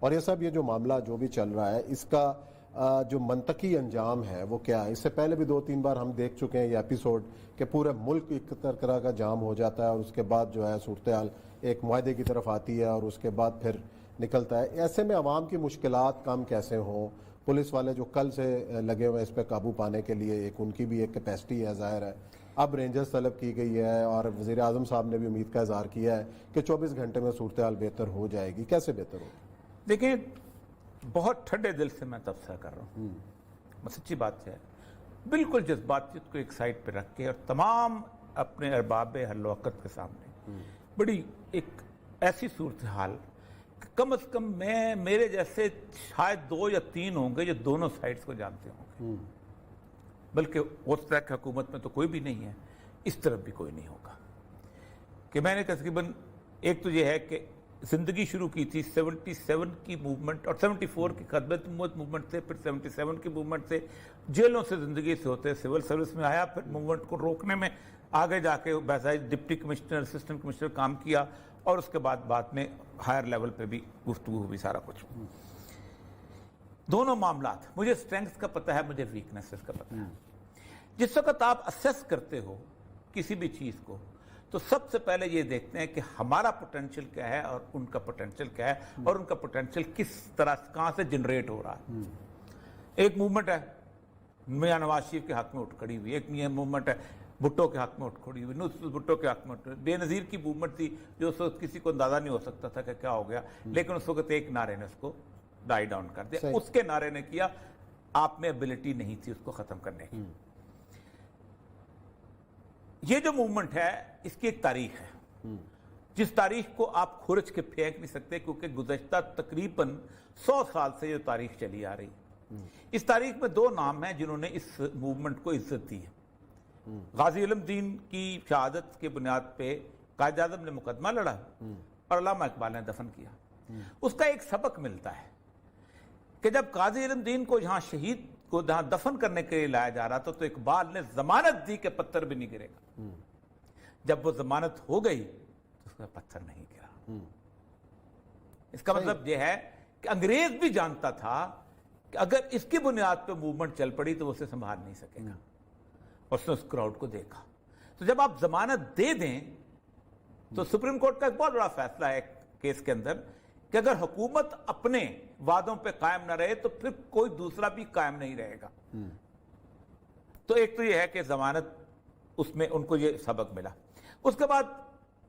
اور یہ سب یہ جو معاملہ جو بھی چل رہا ہے اس کا جو منطقی انجام ہے وہ کیا ہے؟ اس سے پہلے بھی 2-3 بار ہم دیکھ چکے ہیں یہ ایپیسوڈ کہ پورے ملک ایک طرح کا جام ہو جاتا ہے اور اس کے بعد جو ہے صورتحال ایک معاہدے کی طرف آتی ہے اور اس کے بعد پھر نکلتا ہے. ایسے میں عوام کی مشکلات کم کیسے ہوں؟ پولیس والے جو کل سے لگے ہوئے اس پہ قابو پانے کے لیے ایک ان کی بھی ایک کیپیسٹی ہے ظاہر ہے. اب رینجرز طلب کی گئی ہے اور وزیر اعظم صاحب نے بھی امید کا اظہار کیا ہے کہ 24 گھنٹے میں صورتحال بہتر ہو جائے گی. کیسے بہتر ہوگی؟ دیکھیں بہت ٹھنڈے دل سے میں تبصرہ کر رہا ہوں. سچی بات ہے، بالکل جذبات کو ایک سائڈ پہ رکھ کے اور تمام اپنے ارباب حل وقت کے سامنے بڑی ایک ایسی صورتحال کہ کم از کم میرے جیسے شاید 2 یا 3 ہوں گے جو دونوں سائڈز کو جانتے ہوں گے، بلکہ اس طرح کی حکومت میں تو کوئی بھی نہیں ہے، اس طرف بھی کوئی نہیں ہوگا. کہ میں نے تقریباً ایک تو یہ ہے کہ زندگی شروع کی تھی 77 کی موومنٹ اور 74 کی خدمت موومنٹ سے، پھر 77 کی موومنٹ سے جیلوں سے زندگی سے ہوتے سول سروس میں آیا، پھر موومنٹ کو روکنے میں آگے جا کے باضابطہ ڈپٹی کمشنر اسسٹنٹ کمشنر کام کیا اور اس کے بعد میں ہائر لیول پہ بھی گفتگو ہوئی سارا کچھ. دونوں معاملات مجھے سٹرینگز کا پتہ ہے، مجھے ویکنیسز کا پتہ ہے. جس وقت آپ اسیس کرتے ہو کسی بھی چیز کو تو سب سے پہلے یہ دیکھتے ہیں کہ ہمارا پوٹینشیل کیا ہے اور ان کا پوٹینشیل کیا ہے اور ان کا پوٹینشیل کس طرح کہاں سے جنریٹ ہو رہا ہے. ایک موومنٹ ہے میاں نواز شریف کے حق میں اٹھ کھڑی ہوئی، ایک موومنٹ ہے بھٹو کے حق میں اٹھ کھڑی ہوئی، بھٹو کے حق میں بے نظیر کی موومنٹ تھی جو اس وقت کسی کو اندازہ نہیں ہو سکتا تھا کہ کیا ہو گیا، لیکن اس وقت ایک نعرے نے اس کو ڈائی ڈاؤن کر دیا. اس کے نعرے نے کیا، آپ میں ابیلٹی نہیں تھی اس کو ختم کرنے کی. یہ جو موومنٹ ہے اس کی ایک تاریخ ہے جس تاریخ کو آپ کھرچ کے پھینک نہیں سکتے، کیونکہ گزشتہ تقریباً 100 سال سے یہ تاریخ چلی آ رہی. اس تاریخ میں 2 نام ہیں جنہوں نے اس موومنٹ کو عزت دی ہے. غازی علم دین کی شہادت کے بنیاد پہ قائد اعظم نے مقدمہ لڑا اور علامہ اقبال نے دفن کیا. اس کا ایک سبق ملتا ہے کہ جب قاضی علم دین کو یہاں شہید کو جہاں دفن کرنے کے لیے لایا جا رہا تھا تو اقبال نے ضمانت دی کہ پتھر بھی نہیں گرے گا. جب وہ ضمانت ہو گئی تو اس کا پتھر نہیں گرا. اس کا مطلب یہ ہے کہ انگریز بھی جانتا تھا کہ اگر اس کی بنیاد پہ موومنٹ چل پڑی تو وہ اسے سنبھال نہیں سکے گا، اور اس نے اس کراؤڈ کو دیکھا. تو جب آپ ضمانت دے دیں تو سپریم کورٹ کا ایک بہت بڑا فیصلہ ہے کیس کے اندر کہ اگر حکومت اپنے وعدوں پہ قائم نہ رہے تو پھر کوئی دوسرا بھی قائم نہیں رہے گا. تو ایک تو یہ ہے کہ ضمانت، اس میں ان کو یہ سبق ملا. اس کے بعد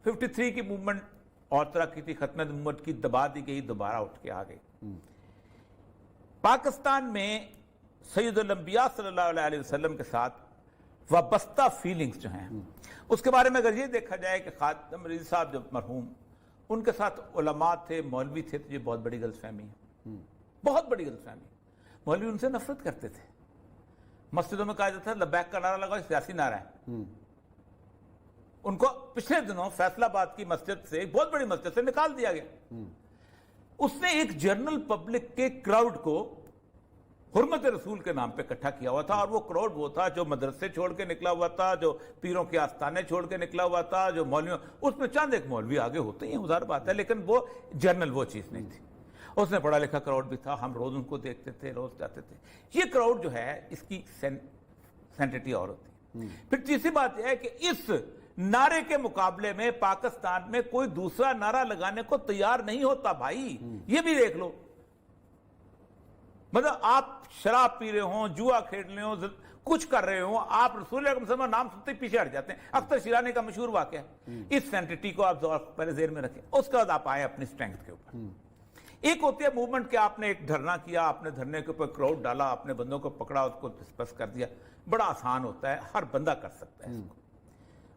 53 کی موومنٹ اور طرح کی تھی، ختم موومنٹ کی دبا دی گئی، دوبارہ اٹھ کے آ گئی. پاکستان میں سید الانبیاء صلی اللہ علیہ وسلم کے ساتھ وابستہ فیلنگز جو ہیں اس کے بارے میں اگر یہ دیکھا جائے کہ خاتم رضوی صاحب جو مرحوم، ان کے ساتھ علماء تھے، مولوی تھے، تو یہ بہت بڑی غلط فہمی ہے، بہت بڑی غلط فہمی. مولوی ان سے نفرت کرتے تھے. مسجدوں میں کہا جاتا تھا لبیک کا نعرہ لگاؤ، سیاسی نعرہ ہے. ان کو پچھلے دنوں فیصل آباد کی مسجد سے، بہت بڑی مسجد سے نکال دیا گیا. اس نے ایک جنرل پبلک کے کراؤڈ کو حرمت رسول کے نام پہ اکٹھا کیا ہوا تھا، اور وہ کراؤڈ وہ تھا جو مدرسے چھوڑ کے نکلا ہوا تھا، جو پیروں کے آستانے چھوڑ کے نکلا ہوا تھا، جو مولویوں، اس میں چند ایک مولوی آگے ہوتے ہیں، ظاہر بات ہے، لیکن وہ جنرل وہ چیز نہیں تھی. اس نے پڑھا لکھا کراؤڈ بھی تھا، ہم روز ان کو دیکھتے تھے، روز جاتے تھے. یہ کراؤڈ جو ہے اس کی سینٹیٹی اور ہوتی. پھر تیسری بات یہ ہے کہ اس نعرے کے مقابلے میں پاکستان میں کوئی دوسرا نعرہ لگانے کو تیار نہیں ہوتا بھائی. یہ بھی دیکھ لو، مطلب آپ شراب پی رہے ہوں، جوا کھیل رہے ہوں، کچھ کر رہے ہوں، آپ رسول اللہ صلی اللہ علیہ وسلم نام سنتے ہی پیچھے ہٹ جاتے ہیں. اختر شیرانی کا مشہور واقعہ ہے. اس سینٹیٹی کو آپ پہلے ذہن میں رکھیں. اس کے بعد آپ آئیں اپنی سٹرینگتھ کے اوپر. ایک ہوتی ہے موومنٹ کہ آپ نے ایک دھرنا کیا، آپ نے دھرنے کے اوپر کراؤڈ ڈالا، آپ نے بندوں کو پکڑا، اس کو ڈسپرس کر دیا. بڑا آسان ہوتا ہے، ہر بندہ کر سکتا ہے اس کو.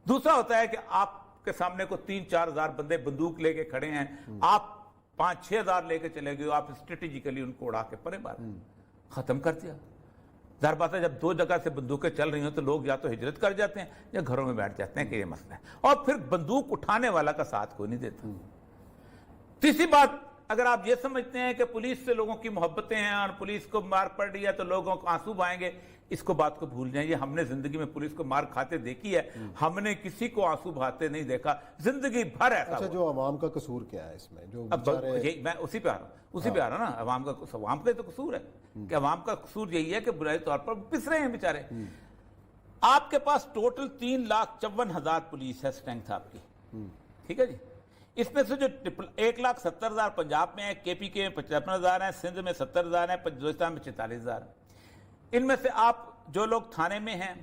دوسرا ہوتا ہے کہ آپ کے سامنے کو 3-4 ہزار بندے بندوق لے کے کھڑے ہیں، آپ 5-6 ہزار لے کے چلے گئے، آپ اسٹریٹجیکلی ان کو اڑا کے پرے مار ختم کر دیا. ظاہر بات ہے جب 2 جگہ سے بندوقیں چل رہی ہوں تو لوگ یا تو ہجرت کر جاتے ہیں یا گھروں میں بیٹھ جاتے ہیں کہ یہ مسئلہ ہے، اور پھر بندوق اٹھانے والا کا ساتھ کوئی نہیں دیتا. تیسری بات اگر آپ یہ سمجھتے ہیں کہ پولیس سے لوگوں کی محبتیں ہیں اور پولیس کو مار پڑ رہی ہے تو لوگوں کو آنسو بہائیں گے، اس کو بات کو بھول جائیں. یہ ہم نے زندگی میں پولیس کو مار کھاتے دیکھی ہے، ہم نے کسی کو آنسو بہاتے نہیں دیکھا زندگی بھر ایسا. اچھا، جو عوام کا قصور کیا ہے اس میں؟ جو میں اسی پہ آ رہا ہوں نا. عوام کا تو قصور ہے کہ عوام کا قصور یہی ہے کہ بنیادی طور پر پس رہے ہیں بیچارے. آپ کے پاس ٹوٹل 3,54,000 پولیس ہے اسٹرینتھ آپ کی، ٹھیک ہے جی. اس میں سے جو 1,70,000 پنجاب میں ہے، کے پی کے میں 55,000 ہیں، سندھ میں 70,000 ہیں، بلوچستان میں 44,000 ہیں. ان میں سے آپ جو لوگ تھانے میں ہیں،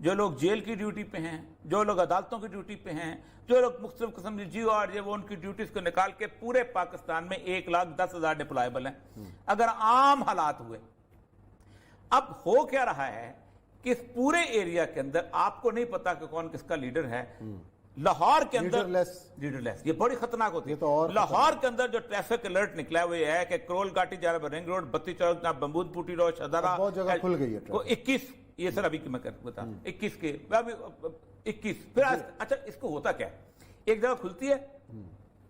جو لوگ جیل کی ڈیوٹی پہ ہیں، جو لوگ عدالتوں کی ڈیوٹی پہ ہیں، جو لوگ مختلف قسم کی جیو اور وہ ان کی ڈیوٹیز کو نکال کے پورے پاکستان میں 1,10,000 ڈپلائیبل ہیں. اگر عام حالات ہوئے، اب ہو کیا رہا ہے کہ اس پورے ایریا کے اندر آپ کو نہیں پتا کہ کون کس کا لیڈر ہے. لاہور کے اندر لیڈر لیس یہ بڑی خطرناک ہوتی ہے. لاہور کے اندر جو ٹریفک الرٹ نکلا وہ یہ ہے کہ کرول گاٹی جانب رنگ روڈ، بتی چوک، بمبود پوٹی روڈ، شہزادہ، بہت جگہ کھل گئی ہے. 21 یہ سر ابھی میں بتا 21 کے 21 پھر اچھا اس کو ہوتا کیا ہے؟ ایک جگہ کھلتی ہے،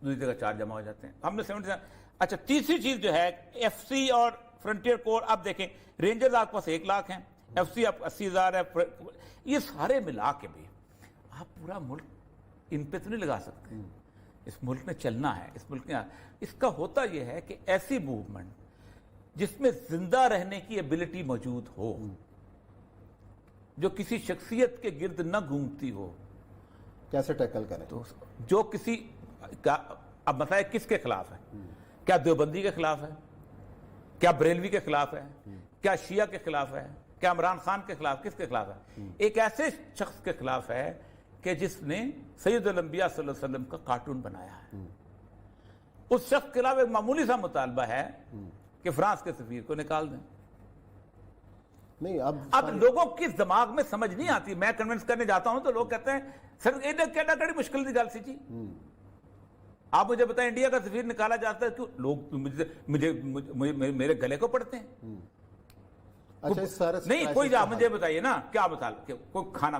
دوسری جگہ 4 جمع ہو جاتے ہیں. ہم نے 70. اچھا تیسری چیز جو ہے ایف سی اور فرنٹیئر کور. اب دیکھیں رینجرز آپ کے پاس 1 لاکھ ہیں، ایف سی آپ 80,000 ہے. یہ سارے ملا کے بھی آپ پورا ملک ان پہ تو نہیں لگا سکتے. اس ملک میں چلنا ہے، اس ملک میں اس کا ہوتا یہ ہے کہ ایسی موومنٹ جس میں زندہ رہنے کی ایبلٹی موجود ہو، جو کسی شخصیت کے گرد نہ گھومتی ہو، کیسے ٹیکل کریں؟ تو جو کسی اب مسئلہ کس کے خلاف ہے؟ کیا دیوبندی کے خلاف ہے؟ کیا بریلوی کے خلاف ہے؟ کیا شیعہ کے خلاف ہے؟ کیا عمران خان کے خلاف؟ کس کے خلاف ہے؟ ایک ایسے شخص کے خلاف ہے کہ جس نے سید الانبیاء صلی اللہ علیہ وسلم کا کارٹون بنایا ہے. اس شخص کے خلاف ایک معمولی سا مطالبہ ہے کہ فرانس کے سفیر کو نکال دیں. نہیں اب لوگوں کی دماغ میں سمجھ نہیں آتی. میں کنونس کرنے جاتا ہوں تو لوگ کہتے ہیں سر ایڈا کڑی مشکل کی گل سی جی. آپ مجھے بتائیں انڈیا کا سفیر نکالا جاتا ہے کیوں؟ لوگ میرے گلے کو پڑتے ہیں. نہیں کوئی مجھے بتائیے نا کیا مثال، کوئی کھانا،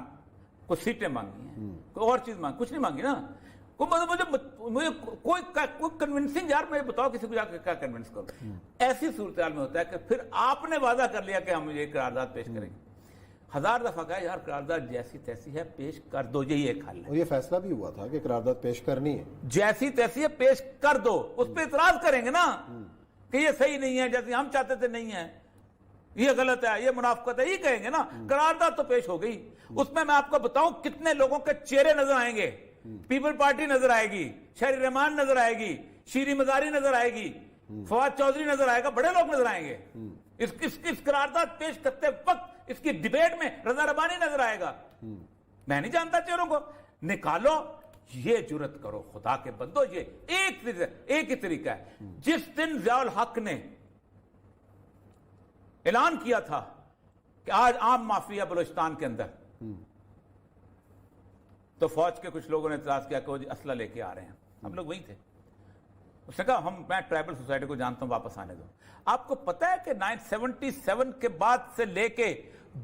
کوئی سیٹیں مانگی ہیں، کوئی اور چیز مانگی، کچھ نہیں مانگی نا. مجھے کوئی کنونسنگ، یار مجھے بتاؤ کسی کو جا کے کیا کنونس کرو. ایسی صورتحال میں ہوتا ہے کہ پھر آپ نے وعدہ کر لیا کہ ہم یہ قرارداد پیش کریں گے. 1000 دفعہ کہا یار قرارداد جیسی تیسی ہے پیش کر دو، یہی ایک حل ہے. اور یہ فیصلہ بھی ہوا تھا کہ قرارداد پیش کرنی ہے. جیسی تیسی ہے پیش کر دو. اس پہ اعتراض کریں گے نا کہ یہ صحیح نہیں ہے، جیسے ہم چاہتے تھے نہیں ہے، یہ غلط ہے، یہ منافقت ہے، یہ کہیں گے نا. قرارداد تو پیش ہو گئی. اس میں آپ کو بتاؤں کتنے لوگوں کے چہرے نظر آئیں گے. پیپل پارٹی نظر آئے گی، شہری رحمان نظر آئے گی، شیری مزاری نظر آئے گی، فواد چودھری نظر آئے گا، بڑے لوگ نظر آئیں گے. اس قرارداد پیش کرتے وقت اس کی ڈیبیٹ میں رضا ربانی نظر آئے گا. میں نہیں جانتا چہروں کو. نکالو، یہ جرت کرو خدا کے بندو. یہ ایک ہی طریقہ ہے. جس دن ضیاء الحق نے اعلان کیا تھا کہ آج عام معافی ہے بلوچستان کے اندر، تو فوج کے کچھ لوگوں نے اعتراض کیا کہ وہ اسلحہ لے کے آ رہے ہیں. ہم لوگ وہی تھے. اس نے کہا میں ٹرائبل سوسائٹی کو جانتا ہوں، واپس آنے دو. آپ کو پتا ہے کہ 1977 کے بعد سے لے کے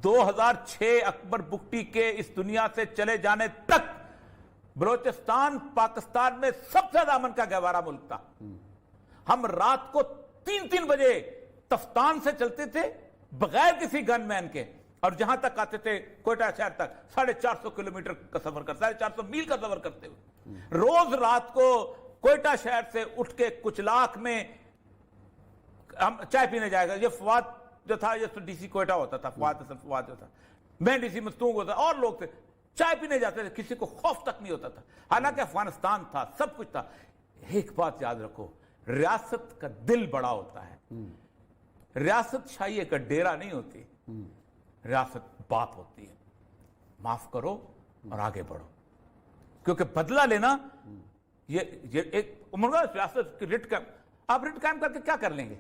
2006 اکبر بگٹی کے اس دنیا سے چلے جانے تک بلوچستان پاکستان میں سب سے زیادہ امن کا گہوارہ ملک تھا. ہم رات کو 3 بجے تفتان سے چلتے تھے بغیر کسی گن مین کے، اور جہاں تک آتے تھے کوئٹہ شہر تک 450 کلومیٹر کا سفر کرتے، 450 میل کا سفر کرتے ہوئے. روز رات کو کوئٹہ شہر سے اٹھ کے کچھ لاکھ میں ہم چائے پینے جائے گا. یہ فواد جو تھا، یہ ڈی سی کوئٹہ ہوتا تھا، فواد جو تھا، میں ڈی سی مستونگ ہوتا، اور لوگ تھے، چائے پینے جاتے تھے، کسی کو خوف تک نہیں ہوتا تھا. حالانکہ افغانستان تھا، سب کچھ تھا. ایک بات یاد رکھو، ریاست کا دل بڑا ہوتا ہے. ریاست شاہی کا ڈیرا نہیں ہوتی، ریاست باپ ہوتی ہے. معاف کرو اور آگے بڑھو، کیونکہ بدلہ لینا یہ ایک ریاست کی رٹ قائم. آپ رٹ قائم کر کے کیا کر لیں گے؟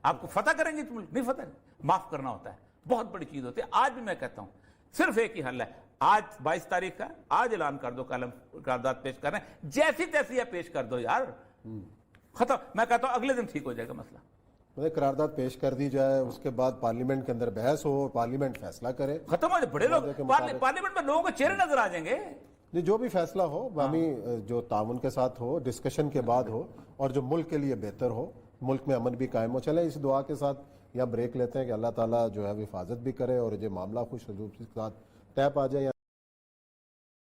آپ کو فتح کریں گے؟ تم نہیں فتح. معاف کرنا ہوتا ہے، بہت بڑی چیز ہوتی ہے. آج بھی میں کہتا ہوں صرف ایک ہی حل ہے. آج 22 تاریخ کا، آج اعلان کر دو قرارداد پیش کر رہے ہیں، جیسی تیسی ہے پیش کر دو یار، ختم. میں کہتا ہوں اگلے دن ٹھیک ہو جائے گا مسئلہ. قرارداد پیش کر دی جائے، اس کے بعد پارلیمنٹ کے اندر بحث ہو، پارلیمنٹ فیصلہ کرے، ختم ہو جائے. بڑے لوگ پارلیمنٹ میں لوگوں کو چہرے نظر آ جائیں گے. نہیں جو بھی فیصلہ ہو باہمی جو تعاون کے ساتھ ہو، ڈسکشن کے بعد ہو، اور جو ملک کے لیے بہتر ہو، ملک میں امن بھی قائم ہو. چلیں اس دعا کے ساتھ یا بریک لیتے ہیں کہ اللہ تعالیٰ جو ہے حفاظت بھی کرے اور یہ معاملہ خوش حضور کے ساتھ طے پا جائے.